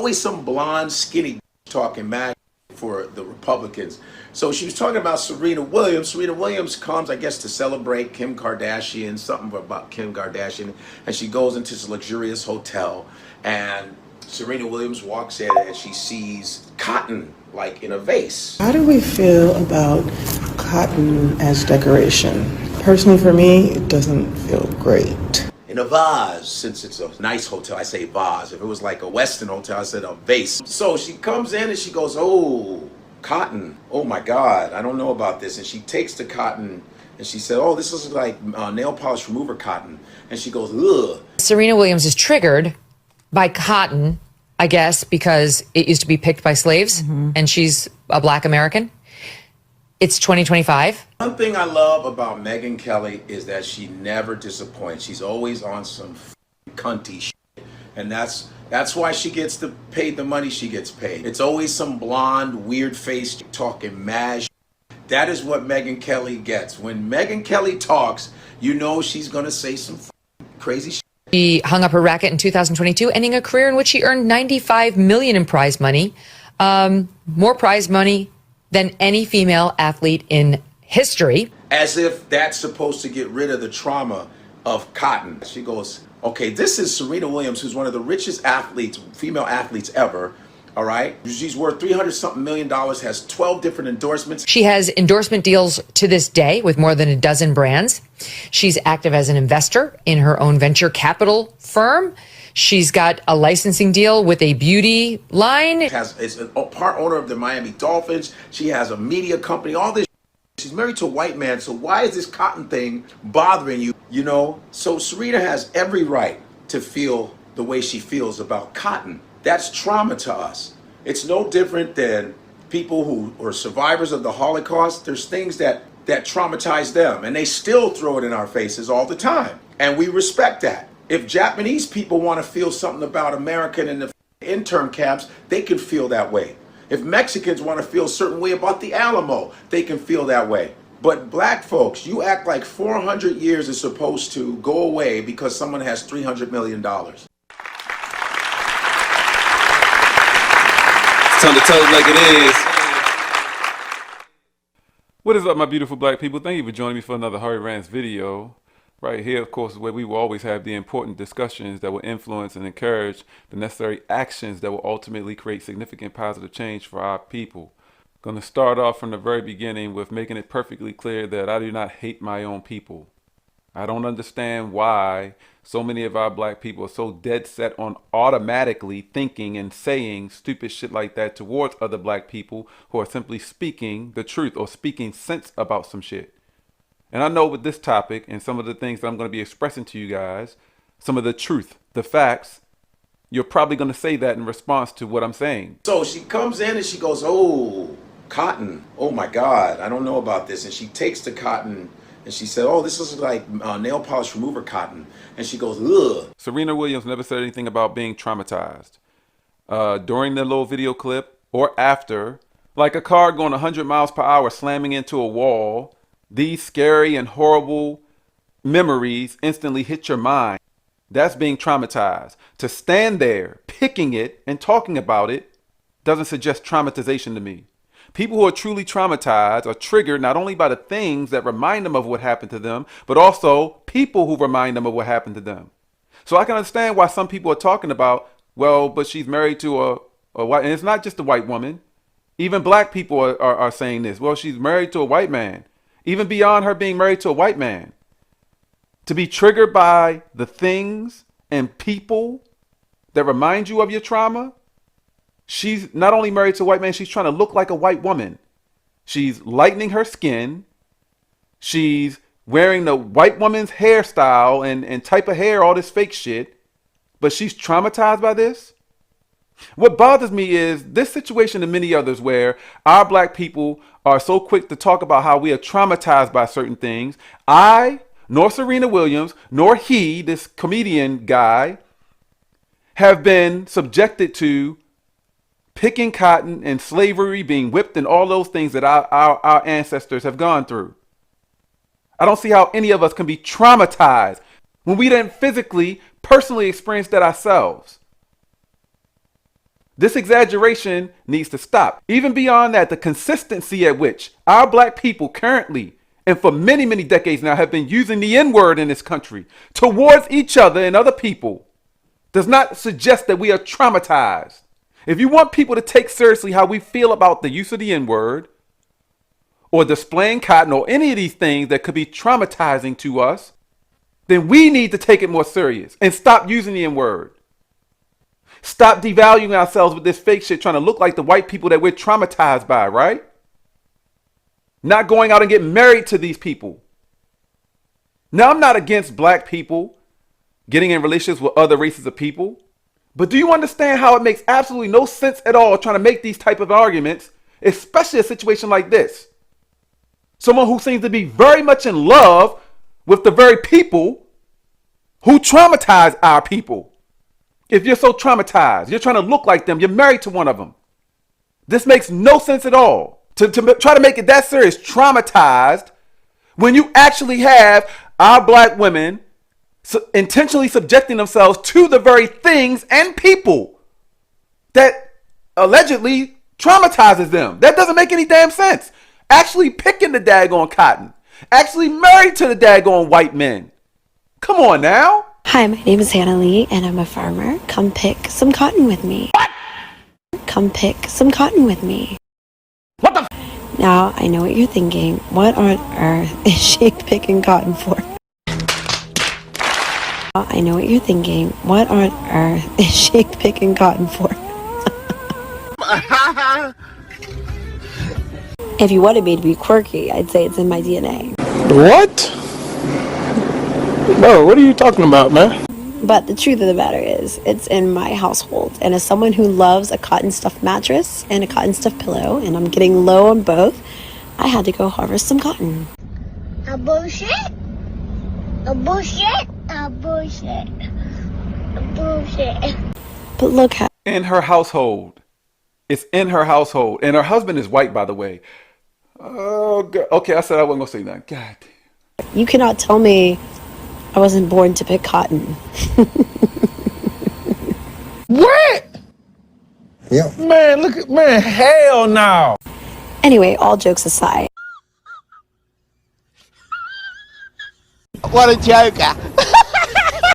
always some blonde, skinny talking mad for the Republicans. So she was talking about Serena Williams. Serena Williams comes, I guess, to celebrate Kim Kardashian, something about Kim Kardashian, and she goes into this luxurious hotel, and Serena Williams walks in and she sees cotton, like in a vase. How do we feel about cotton as decoration? Personally, for me, it doesn't feel great. In a vase, since it's a nice hotel, I say vase. If it was like a Western hotel, I said a vase. So she comes in and she goes, oh, cotton. Oh my God, I don't know about this. And she takes the cotton and she said, oh, this is like nail polish remover cotton. And she goes, ugh. Serena Williams is triggered by cotton, I guess, because it used to be picked by slaves, and she's a Black American. It's 2025. One thing I love about Megyn Kelly is that she never disappoints. She's always on some cunty shit. And that's why she gets paid the money she gets paid. It's always some blonde, weird-faced, talking mad shit. That is what Megyn Kelly gets. When Megyn Kelly talks, you know she's going to say some crazy shit. She hung up her racket in 2022, ending a career in which she earned $95 million in prize money. More prize money than any female athlete in history. As if that's supposed to get rid of the trauma of cotton. She goes, okay, this is Serena Williams, who's one of the richest athletes, female athletes ever. All right. She's worth $300-something million, has 12 different endorsements. She has endorsement deals to this day with more than a dozen brands. She's active as an investor in her own venture capital firm. She's got a licensing deal with a beauty line. Is a part owner of the Miami Dolphins. She has a media company, all this. She's married to a white man, so why is this cotton thing bothering you? You know? So Serena has every right to feel the way she feels about cotton. That's trauma to us. It's no different than people who are survivors of the Holocaust. There's things that traumatize them, and they still throw it in our faces all the time. And we respect that. If Japanese people want to feel something about American in the intern camps, they can feel that way. If Mexicans want to feel a certain way about the Alamo, they can feel that way. But black folks, you act like 400 years is supposed to go away because someone has $300 million. Time to tell it like it is. What is up, my beautiful black people? Thank you for joining me for another Harvey Rants video. Right here, of course, is where we will always have the important discussions that will influence and encourage the necessary actions that will ultimately create significant positive change for our people. I'm going to start off from the very beginning with making it perfectly clear that I do not hate my own people. I don't understand why so many of our black people are so dead set on automatically thinking and saying stupid shit like that towards other black people who are simply speaking the truth or speaking sense about some shit. And I know with this topic and some of the things that I'm going to be expressing to you guys, some of the truth, the facts, you're probably going to say that in response to what I'm saying. So she comes in and she goes, oh, cotton. Oh my God, I don't know about this. And she takes the cotton and she said, oh, this is like nail polish remover cotton. And she goes, ugh. Serena Williams never said anything about being traumatized. During the little video clip or after, like a car going 100 miles per hour slamming into a wall, these scary and horrible memories instantly hit your mind. That's being traumatized. To stand there, picking it and talking about it doesn't suggest traumatization to me. People who are truly traumatized are triggered not only by the things that remind them of what happened to them, but also people who remind them of what happened to them. So I can understand why some people are talking about, well, but she's married to a white, and it's not just a white woman. Even black people are saying this. Well, she's married to a white man. Even beyond her being married to a white man. To be triggered by the things and people that remind you of your trauma. She's not only married to a white man, she's trying to look like a white woman. She's lightening her skin. She's wearing the white woman's hairstyle and type of hair, all this fake shit. But she's traumatized by this. What bothers me is this situation and many others where our black people are so quick to talk about how we are traumatized by certain things. I, nor Serena Williams, nor he, this comedian guy, have been subjected to picking cotton and slavery, being whipped, and all those things that our ancestors have gone through. I don't see how any of us can be traumatized when we didn't physically, personally experience that ourselves. This exaggeration needs to stop. Even beyond that, the consistency at which our black people currently and for many, many decades now have been using the N-word in this country towards each other and other people does not suggest that we are traumatized. If you want people to take seriously how we feel about the use of the N-word or displaying cotton or any of these things that could be traumatizing to us, then we need to take it more serious and stop using the N-word. Stop devaluing ourselves with this fake shit trying to look like the white people that we're traumatized by, right? Not going out and getting married to these people. Now, I'm not against black people getting in relationships with other races of people, but do you understand how it makes absolutely no sense at all trying to make these type of arguments, especially a situation like this? Someone who seems to be very much in love with the very people who traumatize our people. If you're so traumatized, you're trying to look like them, you're married to one of them. This makes no sense at all. To try to make it that serious, traumatized, when you actually have our black women intentionally subjecting themselves to the very things and people that allegedly traumatizes them. That doesn't make any damn sense. Actually picking the daggone cotton. Actually married to the daggone white men. Come on now. Hi, my name is Hannah Lee, and I'm a farmer. Come pick some cotton with me. What? Come pick some cotton with me. What the Now, I know what you're thinking. What on earth is she picking cotton for? I know what you're thinking. What on earth is she picking cotton for? If you wanted me to be quirky, I'd say it's in my DNA. What? Bro, what are you talking about, man? But the truth of the matter is, it's in my household. And as someone who loves a cotton stuffed mattress and a cotton stuffed pillow, and I'm getting low on both, I had to go harvest some cotton. A bullshit? A bullshit? A bullshit? A bullshit? But look how In her household. It's in her household. And her husband is white, by the way. Oh, God. Okay, I said I wasn't going to say that. God damn. you cannot tell me I wasn't born to pick cotton. What? Yeah. Man, look at, man, hell no. Anyway, all jokes aside, What a joker.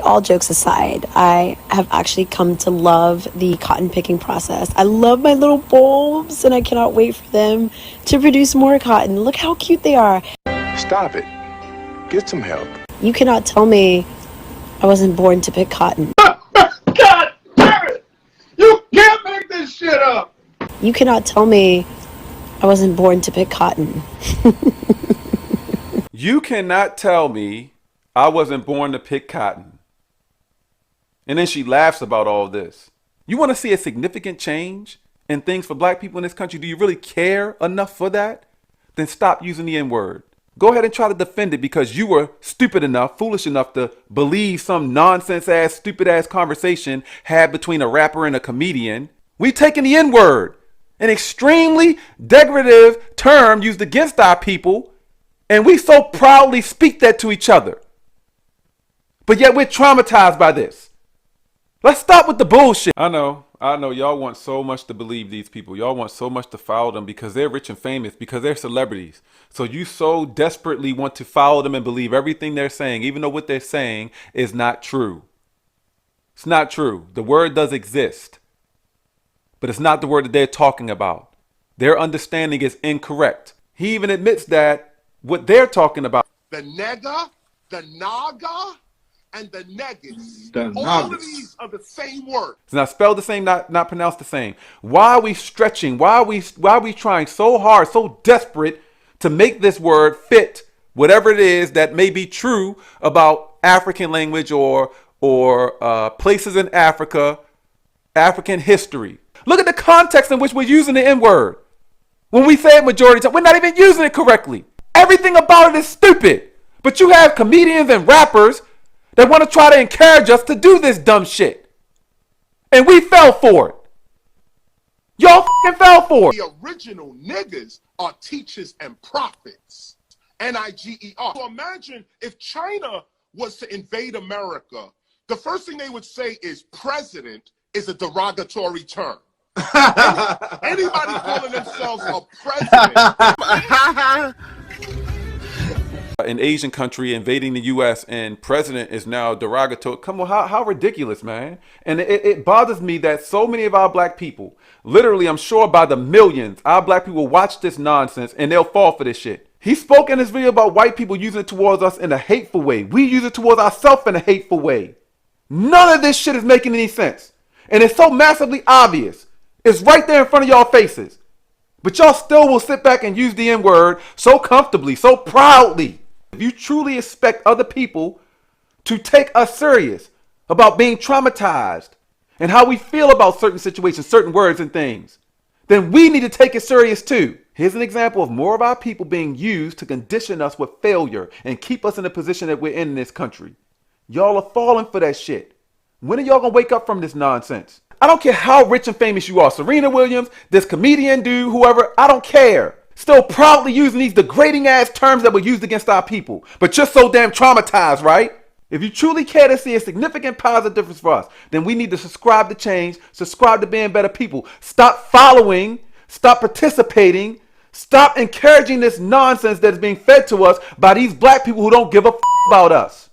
all jokes aside, I have actually come to love the cotton picking process. I love my little bulbs, and I cannot wait for them to produce more cotton. Look how cute they are. Stop it. Get some help. You cannot tell me I wasn't born to pick cotton. God damn it! You can't make this shit up! You cannot tell me I wasn't born to pick cotton. You cannot tell me I wasn't born to pick cotton. And then she laughs about all this. You want to see a significant change in things for black people in this country? Do you really care enough for that? Then stop using the N-word. Go ahead and try to defend it because you were stupid enough, foolish enough to believe some nonsense ass, stupid ass conversation had between a rapper and a comedian. We've taken the N-word, an extremely degradative term used against our people, and we so proudly speak that to each other. But yet we're traumatized by this. Let's stop with the bullshit. I know. Y'all want so much to believe these people. Y'all want so much to follow them because they're rich and famous, because they're celebrities. So you so desperately want to follow them and believe everything they're saying, even though what they're saying is not true. It's not true. The word does exist, but it's not the word that they're talking about. Their understanding is incorrect. He even admits that what they're talking about. The nigger, the naga, and the negus. The All nagas. of these are the same word. It's not spelled the same, not pronounced the same. Why are we stretching? Why are we trying so hard, so desperate to make this word fit whatever it is that may be true about African language or places in Africa, African history? Look at the context in which we're using the N-word. When we say it majority of the time, we're not even using it correctly. Everything about it is stupid. But you have comedians and rappers that want to try to encourage us to do this dumb shit. And we fell for it. Y'all fucking fell for it. The original niggas are teachers and prophets. Niger. So imagine if China was to invade America, the first thing they would say is president is a derogatory term. Anybody calling themselves a president. An Asian country invading the U.S. and president is now derogatory. Come on, how ridiculous, man. And it bothers me that so many of our black people, literally, I'm sure by the millions, our black people watch this nonsense and they'll fall for this shit. He spoke in this video about white people using it towards us in a hateful way. We use it towards ourselves in a hateful way. None of this shit is making any sense. And it's so massively obvious. It's right there in front of y'all faces. But y'all still will sit back and use the N-word so comfortably, so proudly. If you truly expect other people to take us serious about being traumatized and how we feel about certain situations, certain words and things, then we need to take it serious too. Here's an example of more of our people being used to condition us with failure and keep us in the position that we're in this country. Y'all are falling for that shit. When are y'all gonna wake up from this nonsense? I don't care how rich and famous you are. Serena Williams, this comedian dude, whoever, I don't care. Still proudly using these degrading ass terms that were used against our people. But you're so damn traumatized, right? If you truly care to see a significant positive difference for us, then we need to subscribe to change, subscribe to being better people. Stop following, stop participating, stop encouraging this nonsense that is being fed to us by these black people who don't give a about us.